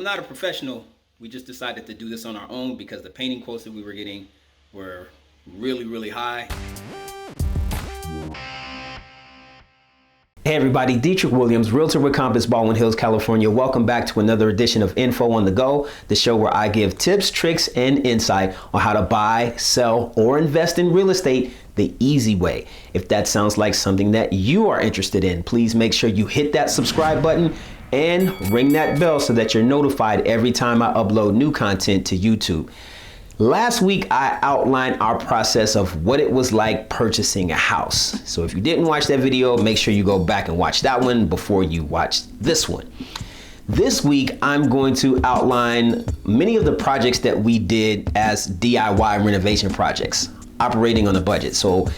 not a professional. We just decided to do this on our own because the painting quotes that we were getting were really high. Hey everybody, Dietric Williams, realtor with Compass, Baldwin Hills, California. Welcome back to another edition of Info on the Go, the show where I give tips, tricks, and insight on how to buy, sell, or invest in real estate the easy way. If that sounds like something that you are interested in, please make sure you hit that subscribe button and ring that bell so that you're notified every time I upload new content to YouTube. Last week, I outlined our process of what it was like purchasing a house. So if you didn't watch that video, make sure you go back and watch that one before you watch this one. This week, I'm going to outline many of the projects that we did as DIY renovation projects, operating on a budget. So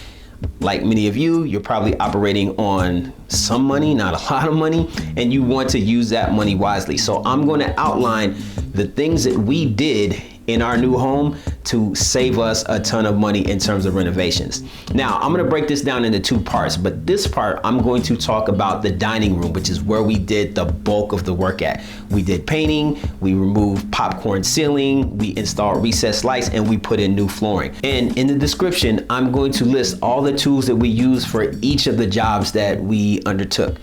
like many of you, you're probably operating on some money, not a lot of money, and you want to use that money wisely. So I'm going to outline the things that we did in our new home to save us a ton of money in terms of renovations. Now, I'm gonna break this down into two parts, but this part, I'm going to talk about the dining room, which is where we did the bulk of the work at. We did painting, we removed popcorn ceiling, we installed recessed lights, and we put in new flooring. And in the description, I'm going to list all the tools that we use for each of the jobs that we undertook.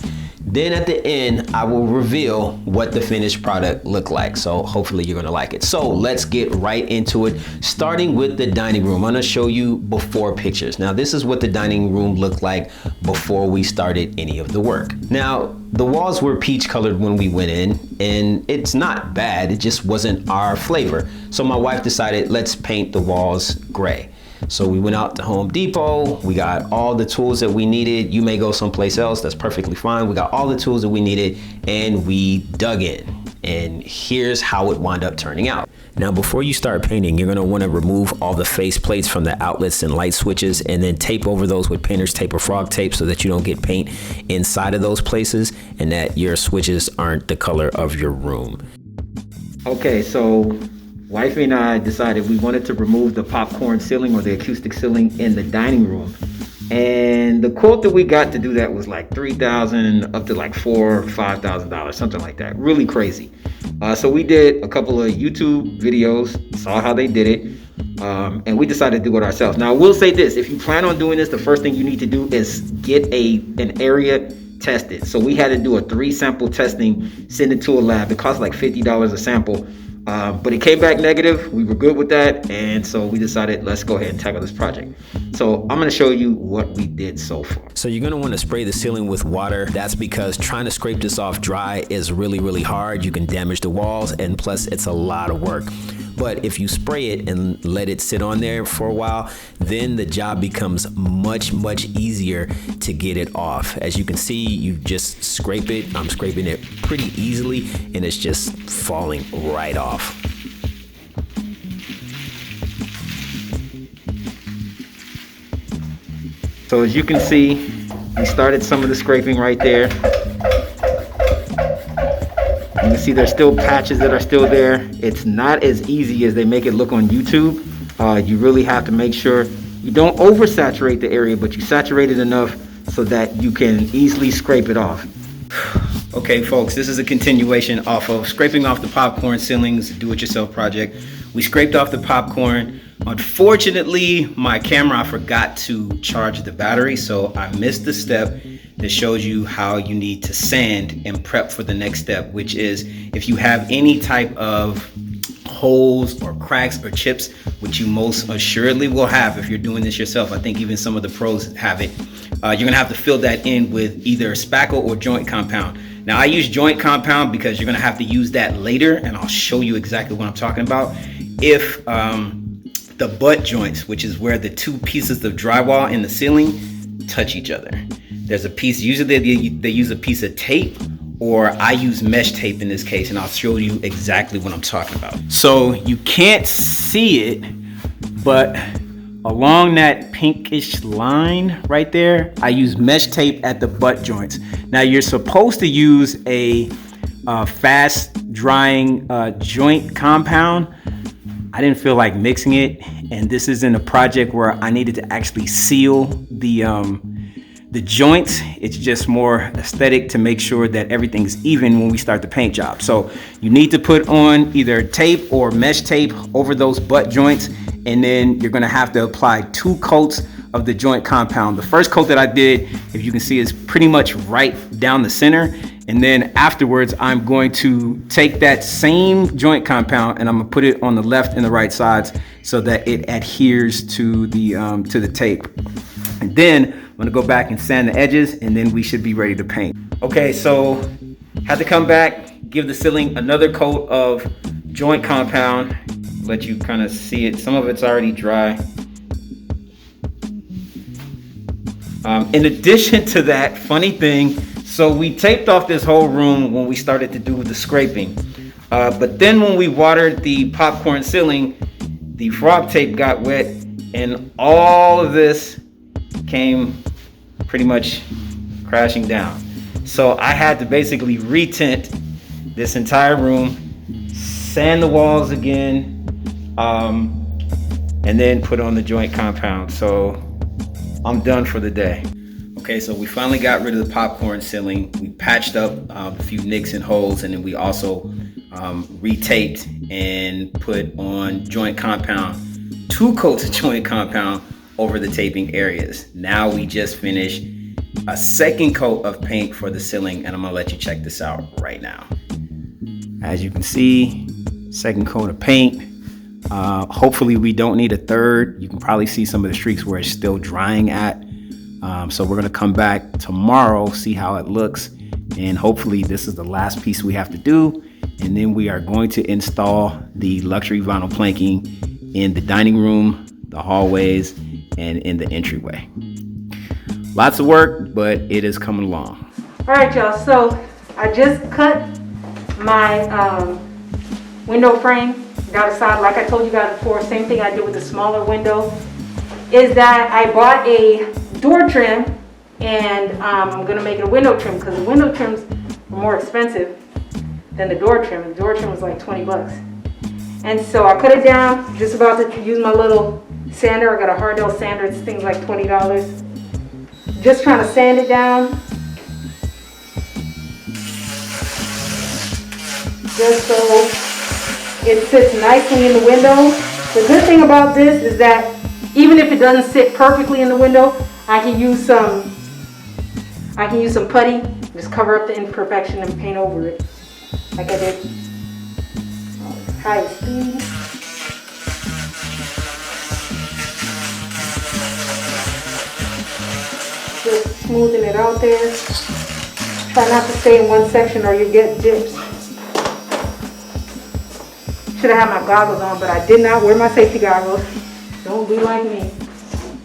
Then at the end, I will reveal what the finished product looked like. So hopefully you're gonna like it. So let's get right into it, starting with the dining room. I'm gonna show you before pictures. Now this is what the dining room looked like before we started any of the work. Now, the walls were peach colored when we went in, and it's not bad, it just wasn't our flavor. So my wife decided, let's paint the walls gray. So we went out to Home Depot, we got all the tools that we needed. You may go someplace else, that's perfectly fine. We got all the tools that we needed and we dug in. And here's how it wound up turning out. Now, before you start painting, you're gonna wanna remove all the face plates from the outlets and light switches and then tape over those with painter's tape or frog tape so that you don't get paint inside of those places and that your switches aren't the color of your room. Okay, so Wifey and I decided we wanted to remove the popcorn ceiling or the acoustic ceiling in the dining room. And the quote that we got to do that was like $3,000 up to like $4,000 or $5,000, something like that. Really crazy. So we did a couple of YouTube videos, saw how they did it, and we decided to do it ourselves. Now, I will say this, if you plan on doing this, the first thing you need to do is get an area tested. So we had to do a 3-sample testing, send it to a lab. It cost like $50 a sample. But it came back negative. We were good with that. And so we decided, let's go ahead and tackle this project. So I'm going to show you what we did so far. So you're going to want to spray the ceiling with water. That's because trying to scrape this off dry is really hard. You can damage the walls, and plus it's a lot of work. But if you spray it and let it sit on there for a while, then the job becomes much easier to get it off. As you can see, you just scrape it. I'm scraping it pretty easily and it's just falling right off. So as you can see, we started some of the scraping right there. You can see there's still patches that are still there. It's not as easy as they make it look on YouTube. You really have to make sure you don't oversaturate the area, but you saturate it enough so that you can easily scrape it off. Okay, folks, this is a continuation off of scraping off the popcorn ceilings, do-it-yourself project. We scraped off the popcorn. Unfortunately, my camera, I forgot to charge the battery, so I missed the step that shows you how you need to sand and prep for the next step, which is if you have any type of holes or cracks or chips, which you most assuredly will have if you're doing this yourself. I think even some of the pros have it. You're gonna have to fill that in with either spackle or joint compound. Now I use joint compound because you're gonna have to use that later, and I'll show you exactly what I'm talking about. If the butt joints, which is where the two pieces of drywall in the ceiling touch each other. There's a piece, usually they use a piece of tape, or I use mesh tape in this case, and I'll show you exactly what I'm talking about. So you can't see it, but along that pinkish line right there, I use mesh tape at the butt joints. Now you're supposed to use a fast drying joint compound. I didn't feel like mixing it, and this is in a project where I needed to actually seal the The joints, it's just more aesthetic to make sure that everything's even when we start the paint job. So you need to put on either tape or mesh tape over those butt joints, and then you're gonna have to apply 2 coats of the joint compound. The first coat that I did, if you can see, is pretty much right down the center. And then afterwards, I'm going to take that same joint compound and I'm gonna put it on the left and the right sides so that it adheres to the tape. And then I'm gonna go back and sand the edges, and then we should be ready to paint. Okay, so had to come back, give the ceiling another coat of joint compound, let you kind of see it. Some of it's already dry. In addition to that, funny thing, so we taped off this whole room when we started to do the scraping. But then when we watered the popcorn ceiling, the frog tape got wet and all of this came pretty much crashing down. So I had to basically retint this entire room, sand the walls again, and then put on the joint compound. So I'm done for the day. Okay, so we finally got rid of the popcorn ceiling. We patched up a few nicks and holes, and then we also retaped and put on joint compound, 2 coats of joint compound over the taping areas. Now we just finished a second coat of paint for the ceiling, and I'm gonna let you check this out right now. As you can see, second coat of paint. Hopefully we don't need a third. You can probably see some of the streaks where it's still drying at. So we're gonna come back tomorrow, see how it looks, and hopefully this is the last piece we have to do. And then we are going to install the luxury vinyl planking in the dining room, the hallways, and in the entryway. Lots of work, but it is coming along. All right, y'all, so I just cut my window frame, got aside, like I told you guys before, same thing I did with the smaller window, is that I bought a door trim, and I'm gonna make it a window trim because the window trims were more expensive than the door trim. The door trim was like 20 bucks. And so I cut it down, just about to use my little sander. I got a Hardell sander, this thing's like $20. Just trying to sand it down. Just so it sits nicely in the window. The good thing about this is that even if it doesn't sit perfectly in the window, I can use some putty, just cover up the imperfection and paint over it, like I did. High speed. Just smoothing it out there. Try not to stay in one section or you get dips. Should have had my goggles on, but I did not wear my safety goggles. Don't be like me.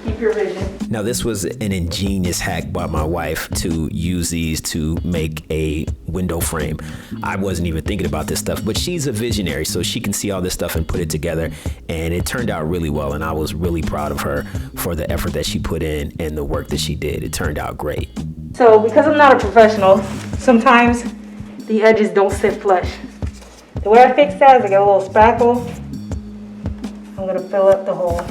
Keep your vision. Now, this was an ingenious hack by my wife to use these to make a window frame. I wasn't even thinking about this stuff, but she's a visionary, so she can see all this stuff and put it together, and it turned out really well, and I was really proud of her for the effort that she put in and the work that she did. It turned out great. So because I'm not a professional, sometimes the edges don't sit flush. The way I fix that is I get a little spackle. I'm gonna fill up the hole.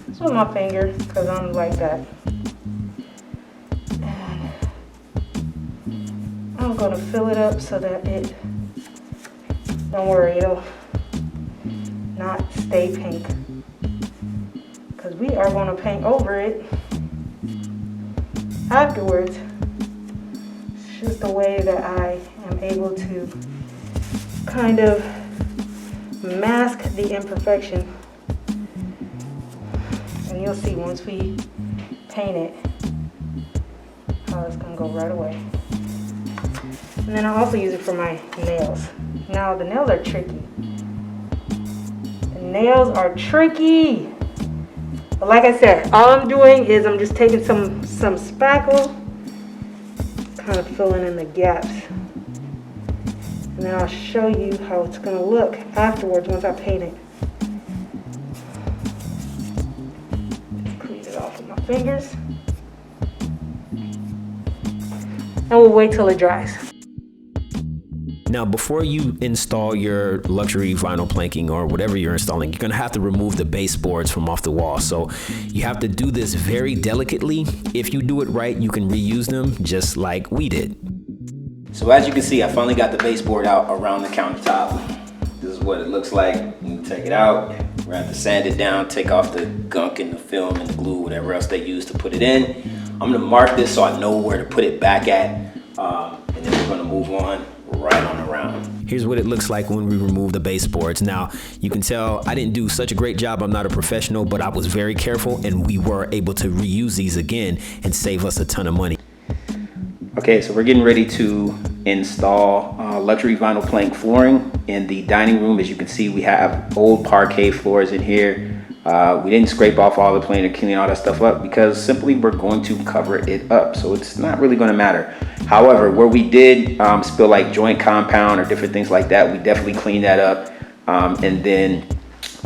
Just with my finger, because I'm like that. And I'm gonna fill it up so that it, don't worry, it'll not stay pink. Because we are gonna paint over it afterwards. It's just the way that I am able to kind of mask the imperfection. And you'll see once we paint it, how it's gonna go right away. And then I also use it for my nails. Now the nails are tricky. The nails are tricky. But like I said, all I'm doing is I'm just taking some spackle, kind of filling in the gaps. And then I'll show you how it's gonna look afterwards once I paint it. Just clean it off with my fingers. And we'll wait till it dries. Now, before you install your luxury vinyl planking or whatever you're installing, you're gonna have to remove the baseboards from off the wall. So you have to do this very delicately. If you do it right, you can reuse them just like we did. So as you can see, I finally got the baseboard out around the countertop. This is what it looks like. You take it out, we're gonna have to sand it down, take off the gunk and the film and the glue, whatever else they use to put it in. I'm gonna mark this so I know where to put it back at, and then we're gonna move on right on around. Here's what it looks like when we remove the baseboards. Now, you can tell I didn't do such a great job. I'm not a professional, but I was very careful, and we were able to reuse these again and save us a ton of money. Okay, so we're getting ready to install luxury vinyl plank flooring in the dining room. As you can see, we have old parquet floors in here. We didn't scrape off all the plane or clean all that stuff up because simply we're going to cover it up. So it's not really going to matter. However, where we did spill like joint compound or different things like that, we definitely cleaned that up and then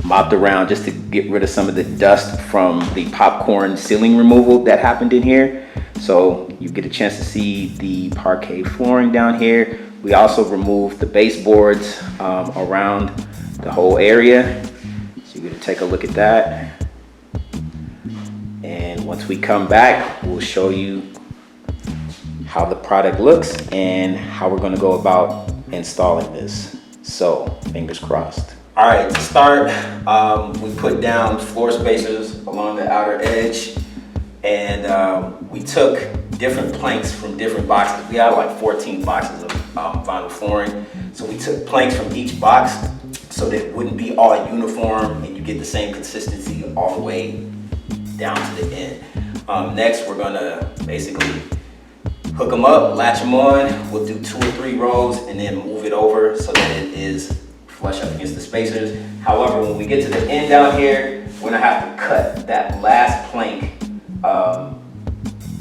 mopped around just to get rid of some of the dust from the popcorn ceiling removal that happened in here. So you get a chance to see the parquet flooring down here. We also removed the baseboards around the whole area. So you're gonna take a look at that. And once we come back, we'll show you how the product looks and how we're gonna go about installing this. So fingers crossed. All right, to start, we put down floor spacers along the outer edge, and we took different planks from different boxes. We had like 14 boxes of vinyl flooring. So we took planks from each box so that it wouldn't be all uniform and you get the same consistency all the way down to the end. Next, we're gonna basically hook them up, latch them on. We'll do 2 or 3 rows and then move it over so that it is flush up against the spacers. However, when we get to the end down here, we're gonna have to cut that last plank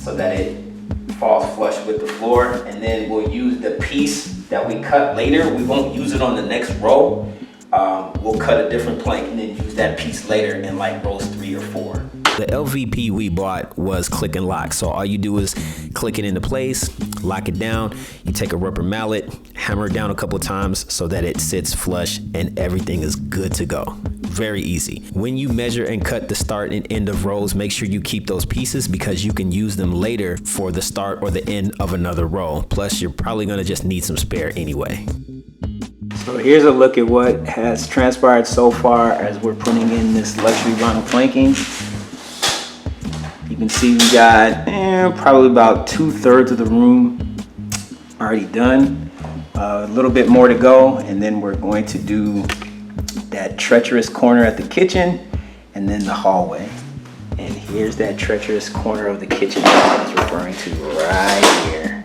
so that it falls flush with the floor, and then we'll use the piece that we cut later. We won't use it on the next row. We'll cut a different plank and then use that piece later in like rows 3 or 4. The LVP we bought was click and lock. So all you do is click it into place, lock it down. You take a rubber mallet, hammer it down a couple times so that it sits flush and everything is good to go. Very easy. When you measure and cut the start and end of rows, make sure you keep those pieces because you can use them later for the start or the end of another row. Plus, you're probably gonna just need some spare anyway. So here's a look at what has transpired so far as we're putting in this luxury vinyl planking. You can see we got probably about 2/3 of the room already done. A little bit more to go, and then we're going to do that treacherous corner at the kitchen and then the hallway. And here's that treacherous corner of the kitchen that I was referring to right here.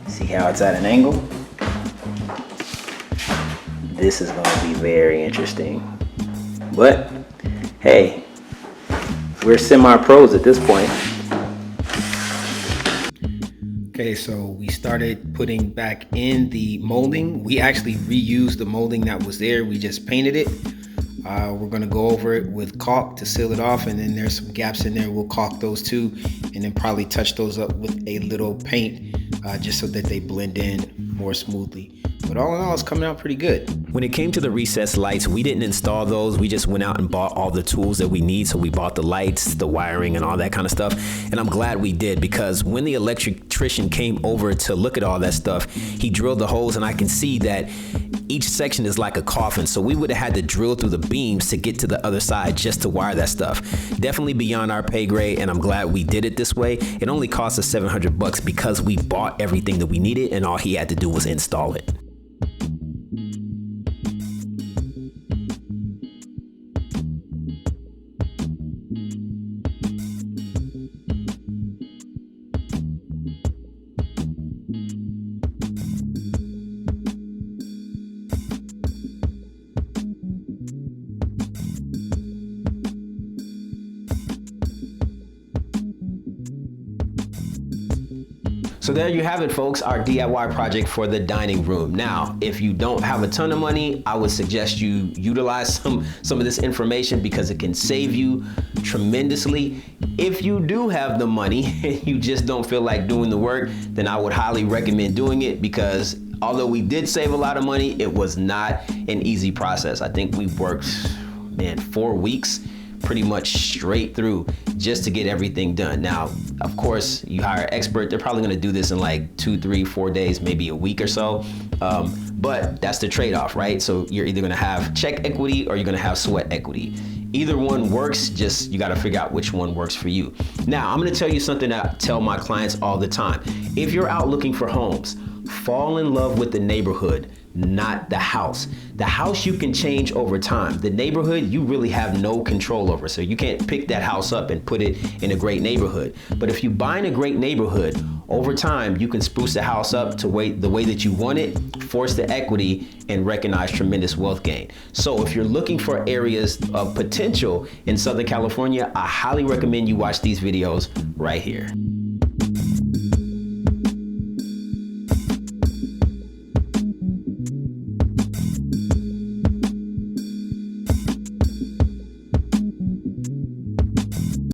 See how it's at an angle? This is going to be very interesting. But hey, we're semi-pros at this point. Okay, so we started putting back in the molding. We actually reused the molding that was there. We just painted it. We're gonna go over it with caulk to seal it off, and then there's some gaps in there. We'll caulk those too, and then probably touch those up with a little paint just so that they blend in more smoothly. But all in all, it's coming out pretty good. When it came to the recessed lights, we didn't install those. We just went out and bought all the tools that we need. So we bought the lights, the wiring, and all that kind of stuff. And I'm glad we did, because when the electrician came over to look at all that stuff, he drilled the holes, and I can see that each section is like a coffin. So we would have had to drill through the beams to get to the other side just to wire that stuff. Definitely beyond our pay grade, and I'm glad we did it this way. It only cost us $700 because we bought everything that we needed, and all he had to do was install it. So there you have it, folks, our DIY project for the dining room. Now, if you don't have a ton of money, I would suggest you utilize some of this information because it can save you tremendously. If you do have the money and you just don't feel like doing the work, then I would highly recommend doing it, because Although we did save a lot of money, it was not an easy process. I think we worked, 4 weeks pretty much straight through just to get everything done. Now, of course, you hire an expert, they're probably gonna do this in like 2, 3, 4 days, maybe a week or so. But that's the trade-off, right? So you're either gonna have check equity or you're gonna have sweat equity. Either one works, just you gotta figure out which one works for you. Now, I'm gonna tell you something that I tell my clients all the time. If you're out looking for homes, fall in love with the neighborhood, not the house. The house you can change over time. The neighborhood you really have no control over. So you can't pick that house up and put it in a great neighborhood. But if you buy in a great neighborhood, over time you can spruce the house up to the way that you want it, force the equity, and recognize tremendous wealth gain. So if you're looking for areas of potential in Southern California, I highly recommend you watch these videos right here.